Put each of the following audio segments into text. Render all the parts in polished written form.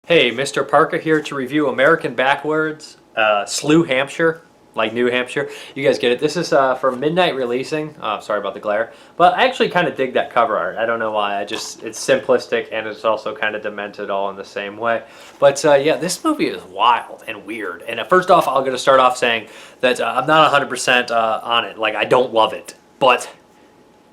Hey, Mrparka here to review American Backwoods, Slew Hampshire, like New Hampshire. You guys get it. This is for midnight releasing. Sorry about the glare, but I actually kind of dig that cover art. I don't know why. It's simplistic and it's also kind of demented all in the same way. But yeah, this movie is wild and weird. And first off, I'm going to start off saying that I'm not 100% on it. Like, I don't love it, but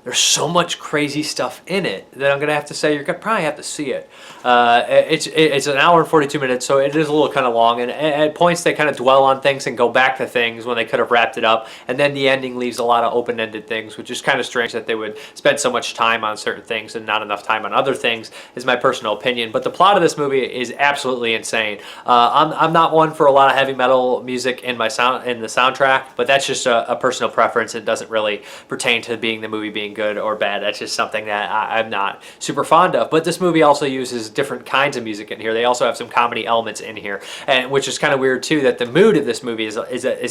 there's so much crazy stuff in it that I'm gonna have to say you're gonna probably have to see it. It's an hour and 42 minutes, so it is a little kind of long. And at points they kind of dwell on things and go back to things when they could have wrapped it up. And then the ending leaves a lot of open-ended things, which is kind of strange that they would spend so much time on certain things and not enough time on other things. Is my personal opinion. But the plot of this movie is absolutely insane. I'm not one for a lot of heavy metal music in the soundtrack, but that's just a personal preference. It doesn't really pertain to the movie being good or bad. That's just something that I'm not super fond of. But this movie also uses different kinds of music in here. They also have some comedy elements in here, and which is kind of weird too, that the mood of this movie is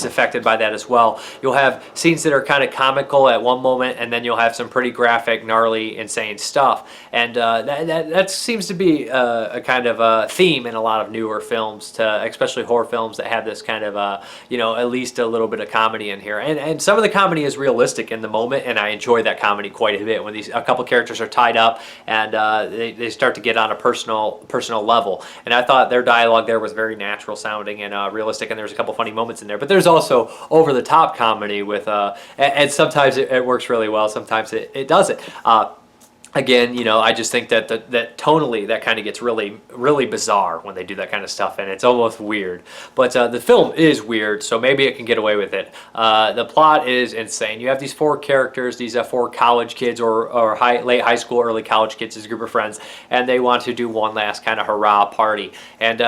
affected by that as well. You'll have scenes that are kind of comical at one moment, and then you'll have some pretty graphic, gnarly, insane stuff. And that seems to be a kind of a theme in a lot of newer films, especially horror films that have this kind of at least a little bit of comedy in here. And some of the comedy is realistic in the moment, and I enjoy that comedy quite a bit when a couple characters are tied up and they start to get on a personal level. And I thought their dialogue there was very natural sounding and realistic, and there's a couple funny moments in there. But there's also over the top comedy with and sometimes it works really well, sometimes it doesn't. Again, I just think that that tonally that kind of gets really, really bizarre when they do that kind of stuff, and it's almost weird. But the film is weird, so maybe it can get away with it. The plot is insane. You have these four characters, these four college kids or late high school, early college kids, as a group of friends, and they want to do one last kind of hurrah party. And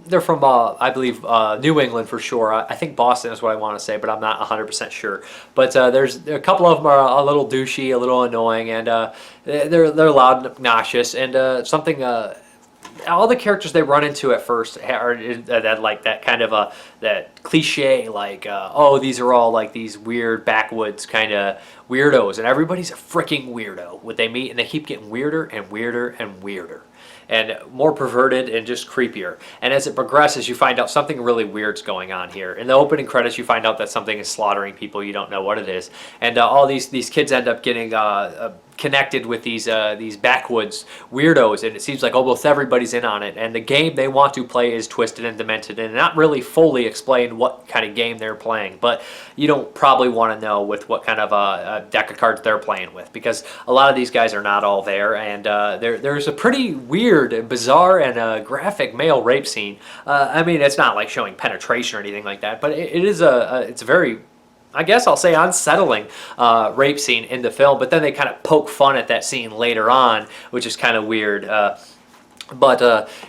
they're from, I believe, New England for sure. I think Boston is what I want to say, but I'm not 100% sure. But there's a couple of them are a little douchey, a little annoying, and they're loud and obnoxious, and all the characters they run into at first are that kind of that cliche, like oh, these are all like these weird backwoods kind of weirdos, and everybody's a freaking weirdo what they meet, and they keep getting weirder and weirder and weirder and more perverted and just creepier. And as it progresses, you find out something really weird's going on here. In the opening credits, you find out that something is slaughtering people. You don't know what it is, and all these kids end up getting connected with these backwoods weirdos, and it seems like almost everybody's in on it. And the game they want to play is twisted and demented, and not really fully explained what kind of game they're playing. But you don't probably want to know with what kind of a deck of cards they're playing with, because a lot of these guys are not all there. And there's a pretty weird, bizarre, and graphic male rape scene. I mean, it's not like showing penetration or anything like that, but it's a very, I guess I'll say, unsettling rape scene in the film. But then they kind of poke fun at that scene later on, which is kind of weird.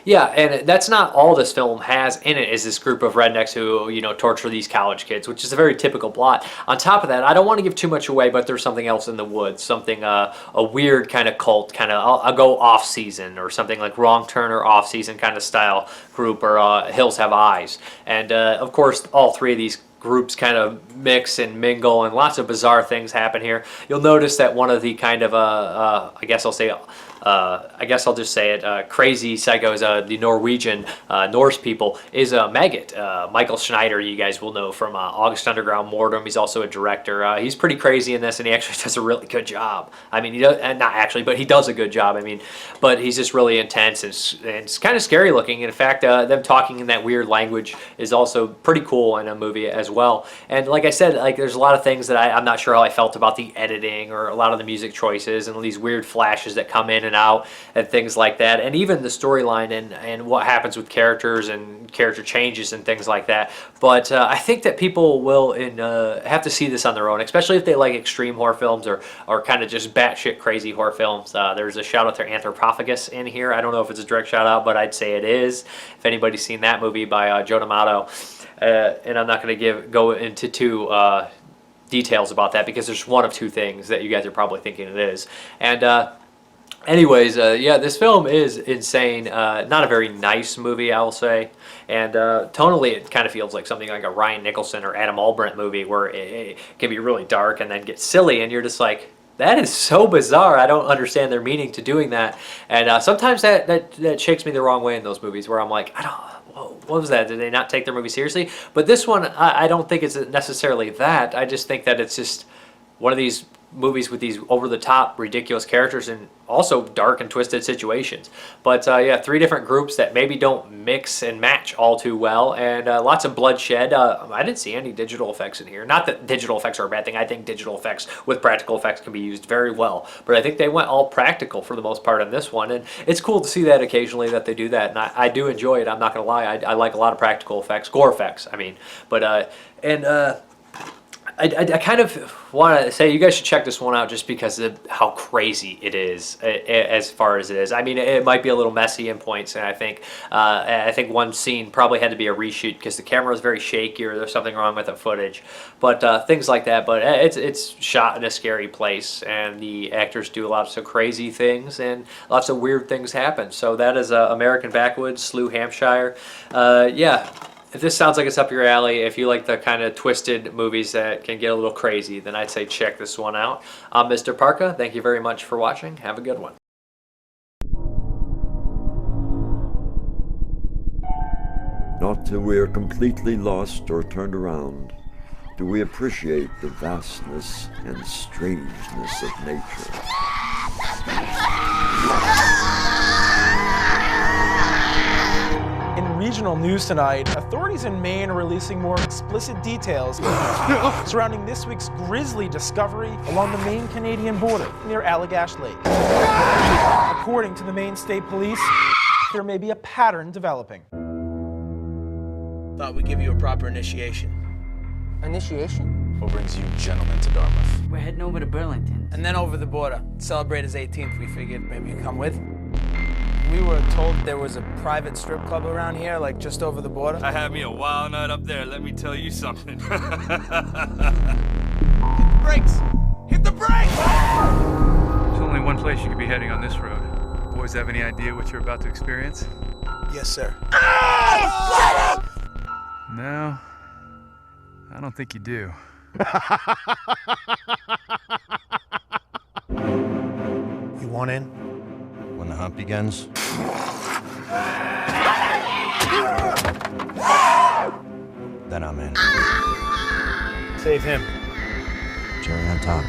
Yeah, and that's not all this film has in it, is this group of rednecks who, torture these college kids, which is a very typical plot. On top of that, I don't want to give too much away, but there's something else in the woods, something, a weird kind of cult, kind of, I'll go off-season, or something like Wrong Turn or Off-Season kind of style group, or Hills Have Eyes. And, of course, all three of these groups kind of mix and mingle, and lots of bizarre things happen here. You'll notice that one of the kind of, I guess I'll just say it, crazy psychos, the Norwegian Norse people, is Maggot. Michael Schneider, you guys will know from August Underground, Mortem. He's also a director. He's pretty crazy in this, and he actually does a really good job. I mean, he does, not actually, but he does a good job. I mean, but he's just really intense, and it's kind of scary looking. In fact, them talking in that weird language is also pretty cool in a movie as well. And like I said, like, there's a lot of things that I'm not sure how I felt about the editing, or a lot of the music choices, and these weird flashes that come in and out and things like that, and even the storyline and what happens with characters and character changes and things like that. But I think that people will have to see this on their own, especially if they like extreme horror films or kind of just batshit crazy horror films. There's a shout out to Mrparka in here. I don't know if it's a direct shout out, but I'd say it is, if anybody's seen that movie by Joe D'Amato. And I'm not going to go into too details about that, because there's one of two things that you guys are probably thinking it is. And anyways, yeah, this film is insane. Not a very nice movie, I will say. And tonally, it kind of feels like something like a Ryan Nicholson or Adam Albrecht movie, where it can be really dark and then get silly, and you're just like, That is so bizarre. I don't understand their meaning to doing that. And sometimes that shakes me the wrong way in those movies where I'm like, I don't, what was that? Did they not take their movie seriously? But this one, I don't think it's necessarily that. I just think that it's just one of these movies with these over-the-top, ridiculous characters and also dark and twisted situations. But yeah, 3 different groups that maybe don't mix and match all too well, and lots of bloodshed. I didn't see any digital effects in here. Not that digital effects are a bad thing. I think digital effects with practical effects can be used very well. But I think they went all practical for the most part on this one, and it's cool to see that occasionally that they do that, and I do enjoy it. I'm not going to lie. I like a lot of practical effects, gore effects, I mean. But, I kind of want to say you guys should check this one out just because of how crazy it is as far as it is. I mean, it might be a little messy in points, and I think one scene probably had to be a reshoot because the camera was very shaky or there's something wrong with the footage. But things like that. But it's shot in a scary place, and the actors do lots of crazy things, and lots of weird things happen. So that is American Backwoods, Slew Hampshire. Yeah. If this sounds like it's up your alley, if you like the kind of twisted movies that can get a little crazy, then I'd say check this one out. I'm Mrparka. Thank you very much for watching. Have a good one. Not till we are completely lost or turned around do we appreciate the vastness and strangeness of nature. In regional news tonight, authorities in Maine are releasing more explicit details surrounding this week's grisly discovery along the Maine-Canadian border near Allagash Lake. According to the Maine State Police, there may be a pattern developing. Thought we'd give you a proper initiation. Initiation? What brings you gentlemen to Dartmouth? We're heading over to Burlington. And then over the border. Celebrate his 18th, we figured maybe you'd come with. We were told there was a private strip club around here, like just over the border. I had me a wild night up there, let me tell you something. Hit the brakes! Hit the brakes! There's only one place you could be heading on this road. Boys have any idea what you're about to experience? Yes, sir. No, I don't think you do. You want in? When the hunt begins? Then I'm in. Save him. Cherry on top.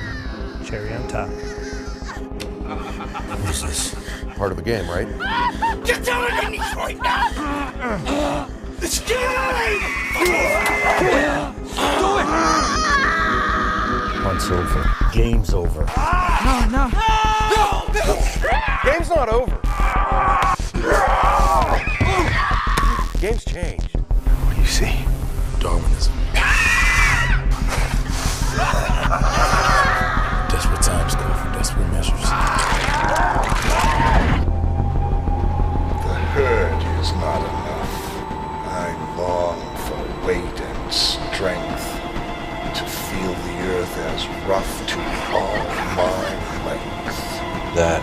Cherry on top. What is this? Part of the game, right? Get down on your knees right now! It's game! Do it! Hunt's over. Game's over. No! Game's not over. Game's changed. What do you see? Darwinism. Desperate times call for desperate measures. The herd is not enough. I long for weight and strength, to feel the earth as rough to all my length. That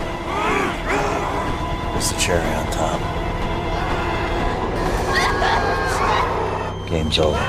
was the cherry on top. Game's over.